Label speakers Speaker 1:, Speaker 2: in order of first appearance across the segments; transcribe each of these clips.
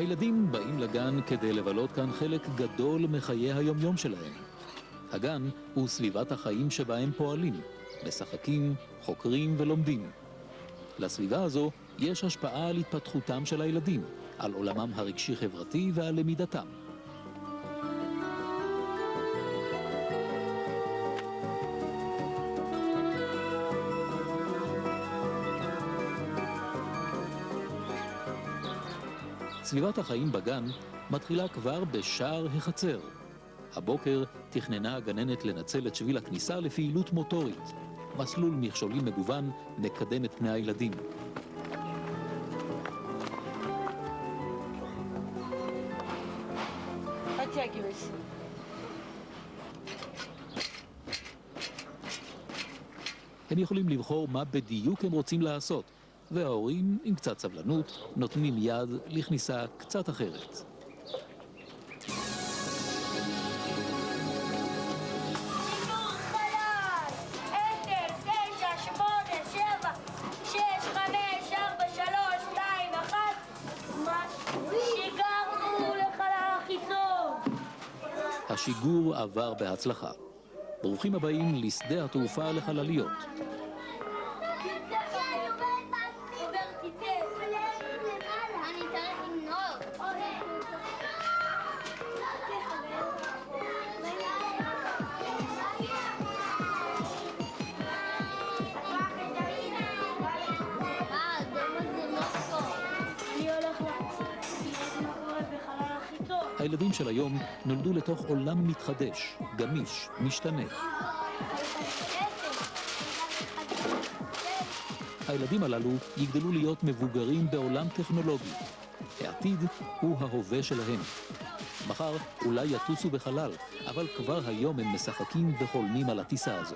Speaker 1: הילדים באים לגן כדי לבלות כאן חלק גדול מחיי היומיום שלהם. הגן הוא סביבת החיים שבה הם פועלים, משחקים, חוקרים ולומדים. לסביבה הזו יש השפעה על התפתחותם של הילדים, על עולמם הרגשי-חברתי ועל למידתם. סביבת החיים בגן מתחילה כבר בשער החצר. הבוקר תכננה הגננת לנצל את שביל הכניסה לפעילות מוטורית. מסלול מכשולים מגוון מקדם את פני הילדים. הם יכולים לבחור מה בדיוק הם רוצים לעשות, וההורים, עם קצת סבלנות, נותנים יד לכניסה קצת אחרת. השיגור עבר בהצלחה. ברוכים הבאים לשדה התעופה לחלליות. הילדים של היום נולדו לתוך עולם מתחדש, גמיש, משתנה. הילדים הללו יגדלו להיות מבוגרים בעולם טכנולוגי. העתיד הוא ההווה שלהם. מחר אולי יטוסו בחלל, אבל כבר היום הם משחקים וחולמים על הטיסה הזו.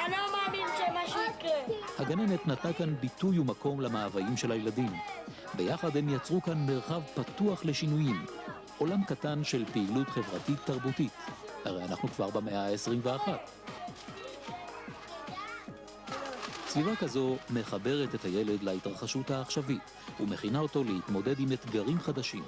Speaker 2: אני לא מאמין שמשהו יקרה.
Speaker 1: הגננת נתנה כאן ביטוי ומקום למאוויים של הילדים. ביחד הם יצרו כאן מרחב פתוח לשינויים, עולם קטן של פעילות חברתית תרבותית. הרי אנחנו כבר במאה ה-21. סביבה כזו מחברת את הילד להתרחשות העכשווית, ומכינה אותו להתמודד עם אתגרים חדשים.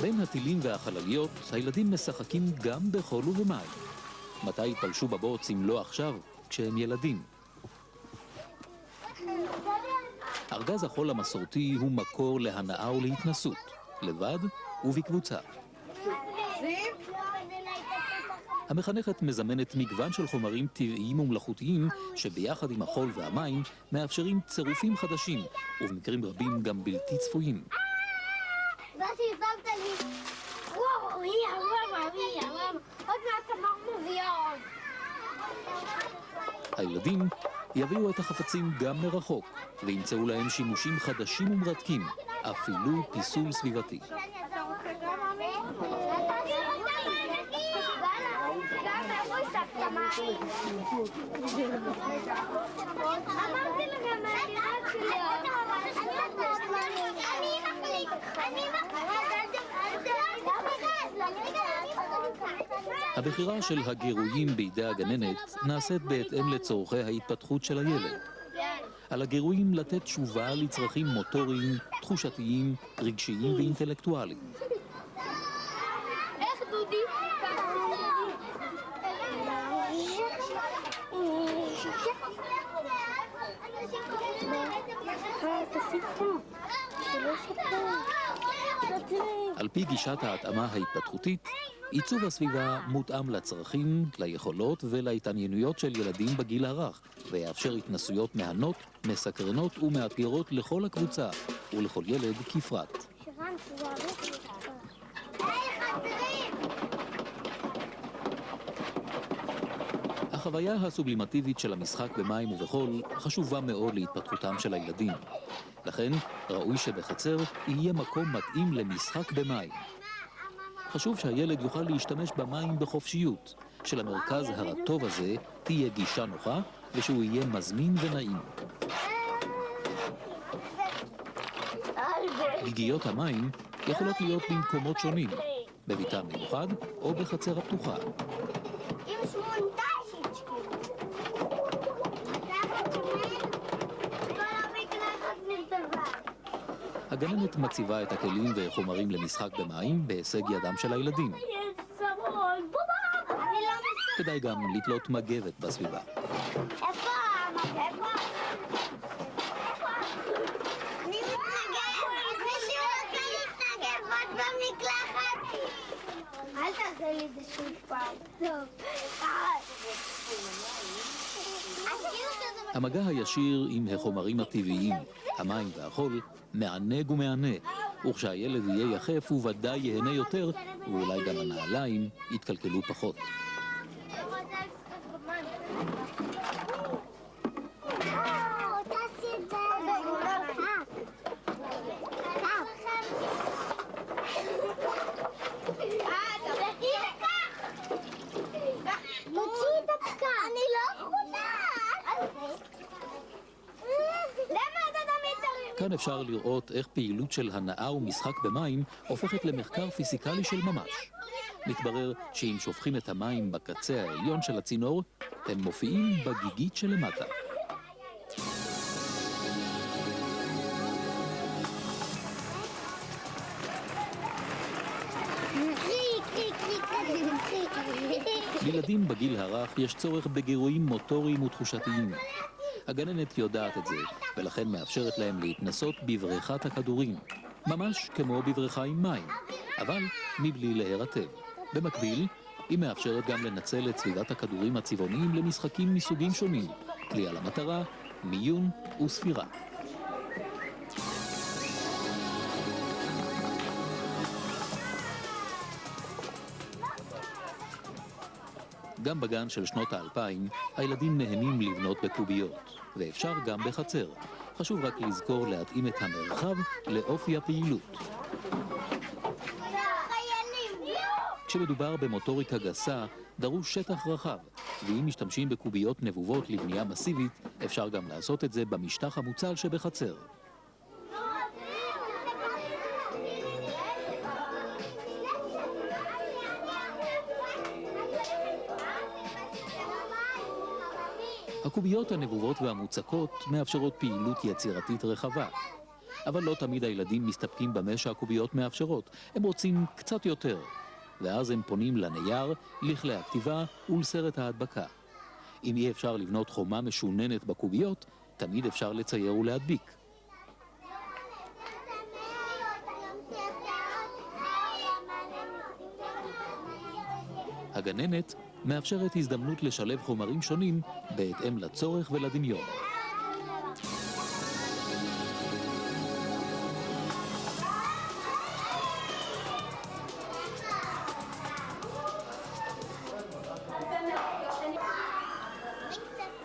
Speaker 1: בין הטילים והחלליות, הילדים משחקים גם בחול ובמים. מתי פלשו בבוץ אם לא עכשיו, כשהם ילדים? ארגז החול המסורתי הוא מקור להנאה ולהתנסות, לבד ובקבוצה. המחנכת מזמנת מגוון של חומרים טבעיים ומלאכותיים שביחד עם החול והמים מאפשרים צירופים חדשים, ובמקרים רבים גם בלתי צפויים. הילדים יביאו את החפצים גם מרחוק וימצאו להם שימושים חדשים ומרתקים, אפילו פיסול סביבתי. הבחירה של הגירויים בידי הגננת נעשית בהתאם לצורכי ההתפתחות של הילד. על הגירויים לתת תשובה לצרכים מוטוריים, תחושתיים, רגשיים ואינטלקטואליים.
Speaker 2: איך דודי?
Speaker 1: על פי גישת ההתאמה ההתפתחותית, עיצוב הסביבה מותאם לצרכים, ליכולות ולהתעניינויות של ילדים בגיל הרך, ויאפשר התנסויות מהנות, מסקרנות ומאתגרות לכל הקבוצה, ולכל ילד כפרט. החוויה הסובלימטיבית של המשחק במים ובחול חשובה מאוד להתפתחותם של הילדים. לכן, ראוי שבחצר יהיה מקום מתאים למשחק במים. חשוב שהילד יוכל להשתמש במים בחופשיות, שלמרכז הרטוב הזה תהיה גישה נוחה ושהוא יהיה מזמין ונעים. גיגיות המים יכולות להיות במקומות שונים. בביתה מיוחד או בחצר הפתוחה. הגננת מציבה את הכלים וחומרים למשחק במים בהישג ידם של הילדים. כדאי גם לתלות מגבת בסביבה.
Speaker 2: איפה? אני מתנגבת. מישהו רוצה להתנגב עוד במקלחת? אל תעשה לי את זה שוב פעם. טוב.
Speaker 1: המגע הישיר עם החומרים הטבעיים, המים והחול, מענג ומענה, וכשהילד יהיה יחף הוא ודאי ייהנה יותר, ואולי גם הנעליים יתקלקלו פחות. כאן אפשר לראות איך פעילות של הנאה ומשחק במים הופכת למחקר פיזיקלי של ממש. מתברר שאם שופכים את המים בקצה העליון של הצינור, הם מופיעים בגיגית שלמטה. לילדים בגיל הרך יש צורך בגירויים מוטוריים ותחושתיים. הגננת יודעת את זה, ולכן מאפשרת להם להתנסות בבריכת הכדורים. ממש כמו בבריכה עם מים, אבל מבלי להירטב. במקביל, היא מאפשרת גם לנצל את סביבת הכדורים הצבעוניים למשחקים מסוגים שונים, כלי על המטרה, מיון וספירה. גם בגן של שנות ה-2000, הילדים נהנים לבנות בקוביות, ואפשר גם בחצר. חשוב רק לזכור להתאים את המרחב לאופי הפעילות. כשמדובר במוטוריקה גסה, דרוש שטח רחב, ואם משתמשים בקוביות נבובות לבנייה מסיבית, אפשר גם לעשות את זה במשטח המוצל שבחצר. הקוביות הנבובות והמוצקות מאפשרות פעילות יצירתית רחבה. אבל לא תמיד הילדים מסתפקים במה שהקוביות מאפשרות. הם רוצים קצת יותר. ואז הם פונים לנייר, לכלי הכתיבה ולסרט ההדבקה. אם אי אפשר לבנות חומה משוננת בקוביות, תמיד אפשר לצייר ולהדביק. הגננת מאפשרת הזדמנות לשלב חומרים שונים בהתאם לצורך ולדמיון.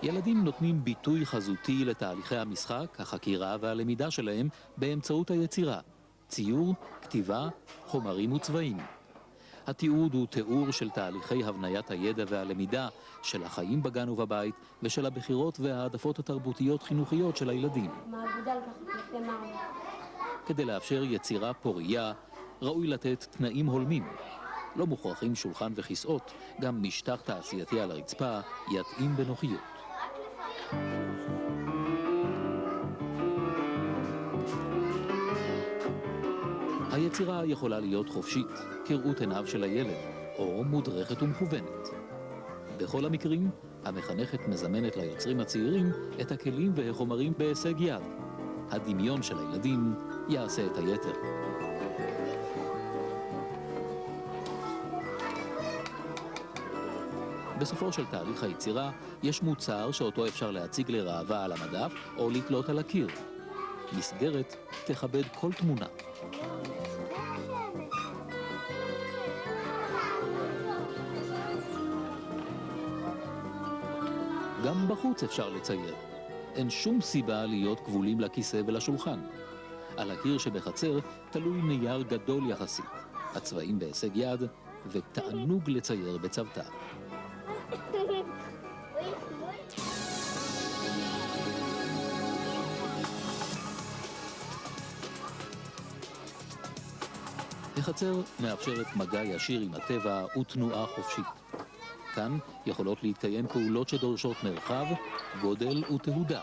Speaker 1: ילדים נותנים ביטוי חזותי לתהליכי המשחק, החקירה והלמידה שלהם באמצעות היצירה, ציור, כתיבה, חומרים וצבעים. התיעוד הוא תיאור של תהליכי הבניית הידע והלמידה, של החיים בגן ובבית ושל הבחירות והעדפות התרבותיות חינוכיות של הילדים. כדי לאפשר יצירה פוריה, ראוי לתת תנאים הולמים. לא מוכרחים שולחן וכיסאות, גם משטח תעשייתי על הרצפה יתאים בנוחיות. היצירה יכולה להיות חופשית, כראות עיניו של הילד, או מודרכת ומכוונת. בכל המקרים, המחנכת מזמנת ליוצרים הצעירים את הכלים והחומרים בהישג יד. הדמיון של הילדים יעשה את היתר. בסופו של תהליך היצירה, יש מוצר שאותו אפשר להציג לראווה על המדף או לתלות על הקיר. מסגרת תכבד כל תמונה. גם בחוץ אפשר לצייר. אין שום סיבה להיות כבולים לכיסא ולשולחן. על הקיר שבחצר תלוי נייר גדול יחסית, הצבעים בהישג יד ותענוג לצייר בצוותא. החצר מאפשרת מגע ישיר עם הטבע ותנועה חופשית. כאן יכולות להתקיים פעולות שדורשות מרחב, גודל ותהודה.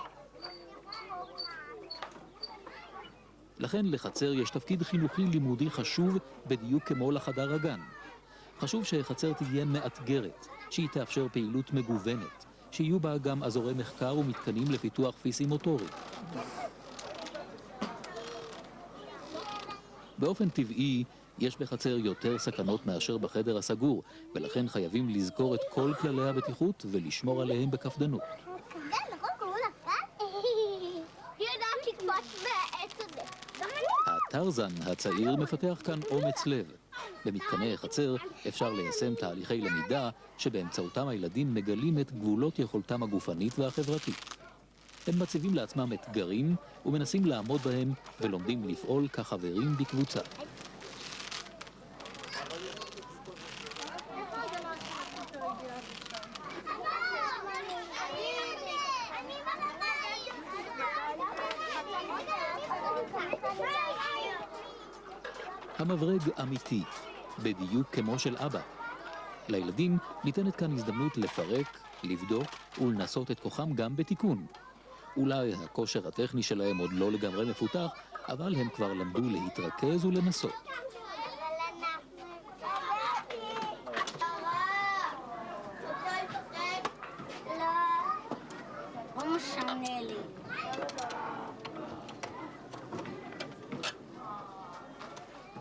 Speaker 1: לכן לחצר יש תפקיד חינוכי לימודי חשוב בדיוק כמו לחדר הגן. חשוב שהחצר תהיה מאתגרת, שהיא תאפשר פעילות מגוונת, שיהיו בה גם אזורי מחקר ומתקנים לפיתוח פיזי-מוטורי. באופן טבעי, יש בחצר יותר סכנות מאשר בחדר הסגור, ולכן חייבים לזכור את כל כללי הבטיחות ולשמור עליהם בקפדנות.
Speaker 2: נכון, קראו לה פת? היא יודעת לקפוץ מהעץ הזה.
Speaker 1: הטרזן הצעיר מפתח כאן אומץ לב. במתקני חצר אפשר ליישם תהליכי למידה שבאמצעותם הילדים מגלים את גבולות יכולתם הגופנית והחברתית. הם מציבים לעצמם אתגרים ומנסים לעמוד בהם ולומדים לפעול כחברים בקבוצה. המברג אמיתי, בדיוק כמו של אבא. לילדים ניתנת כאן הזדמנות לפרק, לבדוק ולנסות את כוחם גם בתיקון. אולי הכושר הטכני שלהם עוד לא לגמרי מפותח, אבל הם כבר למדו להתרכז ולנסות.
Speaker 2: לא משנה לי.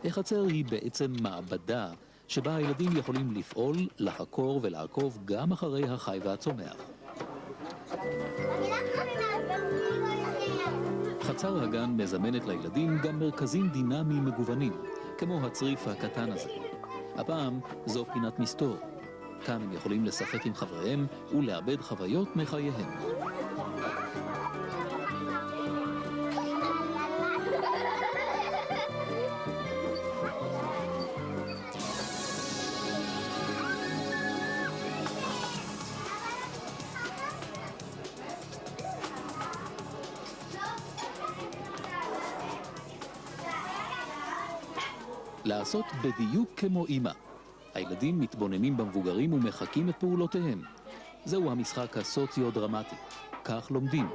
Speaker 1: החצר היא בעצם מעבדה שבה הילדים יכולים לפעול, לחקור ולעקוב גם אחרי החי והצומח. חצר הגן מזמנת לילדים גם מרכזים דינמיים מגוונים, כמו הצריף הקטן הזה. הפעם זו פינת מסתור. כאן הם יכולים לשחק עם חבריהם ולאבד חוויות מחייהם. לעשות בדיוק כמו אמא. הילדים מתבוננים במבוגרים ומחקים את פעולותיהם. זהו המשחק הסוציו-דרמטי. כך לומדים.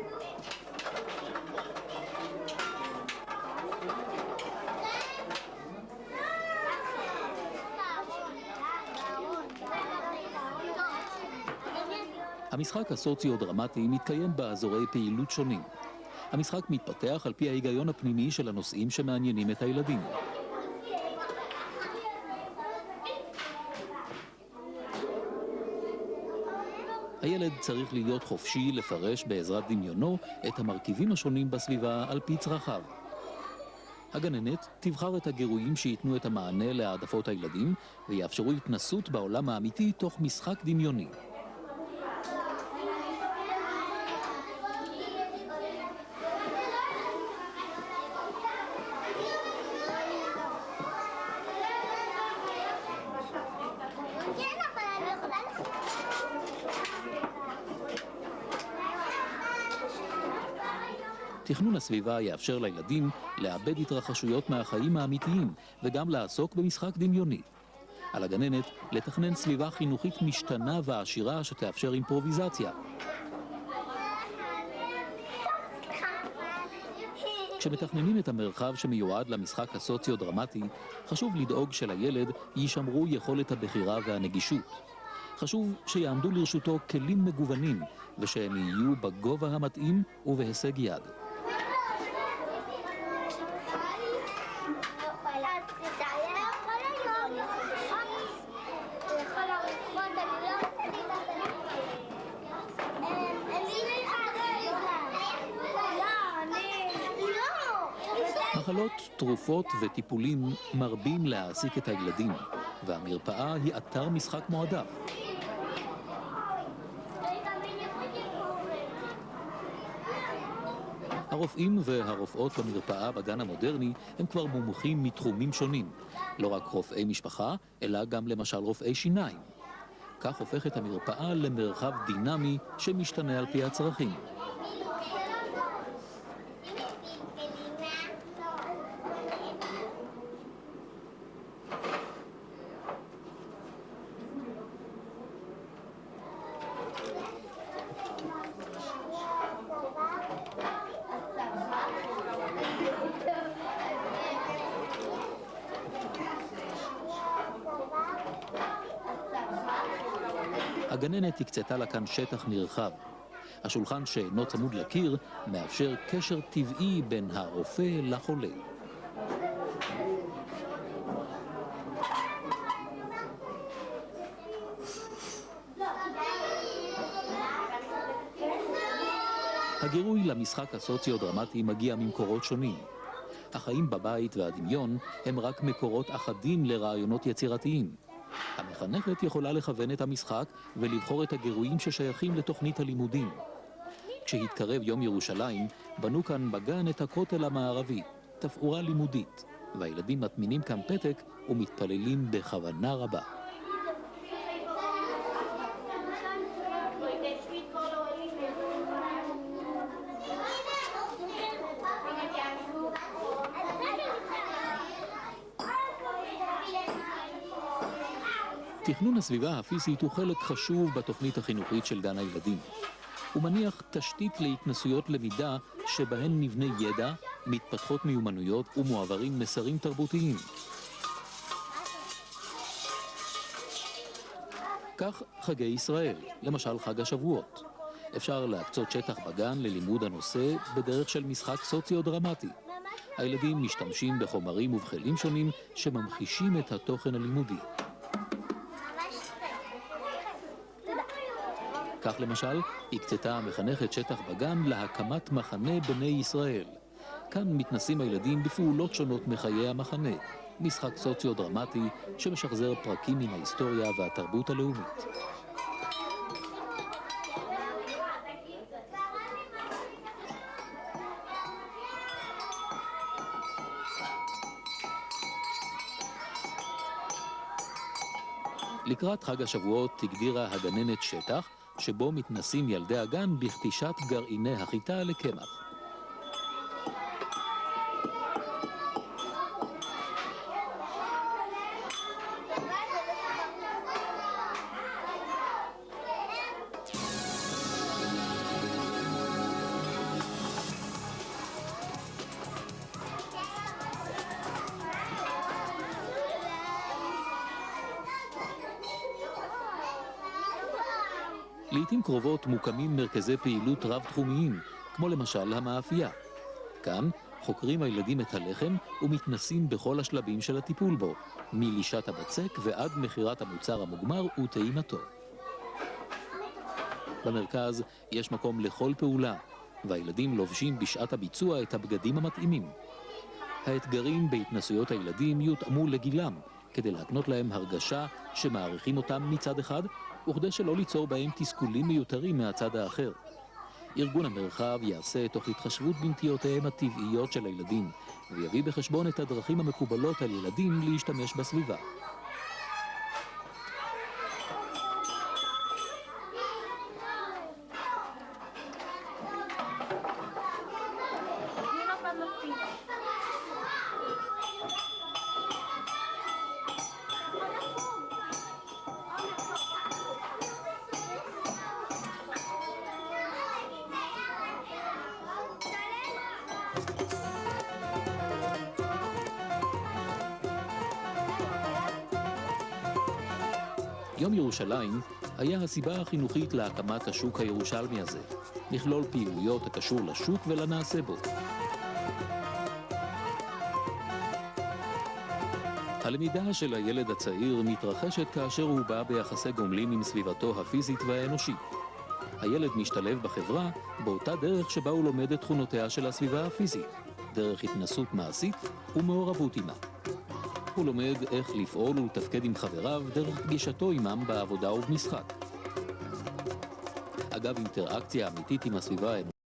Speaker 1: המשחק הסוציו-דרמטי מתקיים באזורי פעילות שונים. המשחק מתפתח על פי ההיגיון הפנימי של הנושאים שמעניינים את הילדים. הילד צריך להיות חופשי לפרש בעזרת דמיונו את המרכיבים השונים בסביבה על פי צרכיו. הגננת תבחר את הגירויים שייתנו את המענה להעדפות הילדים ויאפשרו התנסות בעולם האמיתי תוך משחק דמיוני. תכנון הסביבה יאפשר לילדים לאבד התרחשויות מהחיים האמיתיים וגם לעסוק במשחק דמיוני. על הגננת לתכנן סביבה חינוכית משתנה ועשירה שתאפשר אימפרוביזציה. כשמתכננים את המרחב שמיועד למשחק הסוציו-דרמטי, חשוב לדאוג שלילד יישמרו יכולת הבחירה והנגישות. חשוב שיעמדו לרשותו כלים מגוונים ושהם יהיו בגובה המתאים ובהישג יד. מחלות, תרופות וטיפולים מרבים להעסיק את הילדים, והמרפאה היא אתר משחק מועדף. הרופאים והרופאות במרפאה בגן המודרני הם כבר מומחים מתחומים שונים, לא רק רופאי משפחה, אלא גם למשל רופאי שיניים. כך הופכת המרפאה למרחב דינמי שמשתנה על פי הצרכים. הגננת הקצתה לה כאן שטח נרחב. השולחן שאינו צמוד לקיר מאפשר קשר טבעי בין הרופא לחולה. הגירוי למשחק הסוציו-דרמטי מגיע ממקורות שונים. החיים בבית והדמיון הם רק מקורות אחדים לרעיונות יצירתיים. המחנכת יכולה לכוון את המשחק ולבחור את הגירויים ששייכים לתוכנית הלימודים. כשהתקרב יום ירושלים, בנו כאן בגן את הכותל המערבי, תפאורה לימודית, והילדים מטמינים כאן פתק ומתפללים בכוונה רבה. תכנון הסביבה הפיזית הוא חלק חשוב בתוכנית החינוכית של גן הילדים. הוא מניח תשתית להתנסויות למידה שבהן נבנה ידע, מתפתחות מיומנויות ומועברים מסרים תרבותיים. כך חגי ישראל, למשל חג השבועות. אפשר להקצות שטח בגן ללימוד הנושא בדרך של משחק סוציו-דרמטי. הילדים משתמשים בחומרים ובכלים שונים שממחישים את התוכן הלימודי. כך למשל, הקצתה המחנכת שטח בגן להקמת מחנה בני ישראל. כאן מתנסים הילדים בפעולות שונות מחיי המחנה, משחק סוציו-דרמטי שמשחזר פרקים מן ההיסטוריה והתרבות הלאומית. לקראת חג השבועות הגדירה הגננת שטח שבו מתנסים ילדי הגן בכתישת גרעיני החיטה לקמח. לעתים קרובות מוקמים מרכזי פעילות רב-תחומיים, כמו למשל המאפייה. כאן חוקרים הילדים את הלחם ומתנסים בכל השלבים של הטיפול בו, מלישת הבצק ועד מחירת המוצר המוגמר וטעימתו. במרכז יש מקום לכל פעולה, והילדים לובשים בשעת הביצוע את הבגדים המתאימים. האתגרים בהתנסויות הילדים יותאמו לגילם, כדי להקנות להם הרגשה שמעריכים אותם מצד אחד, וכדי שלא ליצור בהם תסכולים מיותרים מהצד האחר. ארגון המרחב יעשה תוך התחשבות בנטיותיהם הטבעיות של הילדים, ויביא בחשבון את הדרכים המקובלות על ילדים להשתמש בסביבה. יום ירושלים היה הסיבה החינוכית להקמת השוק הירושלמי הזה, לכלול פעילויות הקשור לשוק ולנעשה בו. הלמידה של הילד הצעיר מתרחשת כאשר הוא בא ביחסי גומלין עם סביבתו הפיזית והאנושית. הילד משתלב בחברה באותה דרך שבה הוא לומד את תכונותיה של הסביבה הפיזית, דרך התנסות מעשית ומעורבות עימה. הוא לומד איך לפעול ולתפקד עם חבריו דרך פגישתו עמם בעבודה ובמשחק. אגב אינטראקציה אמיתית עם הסביבה האנושית,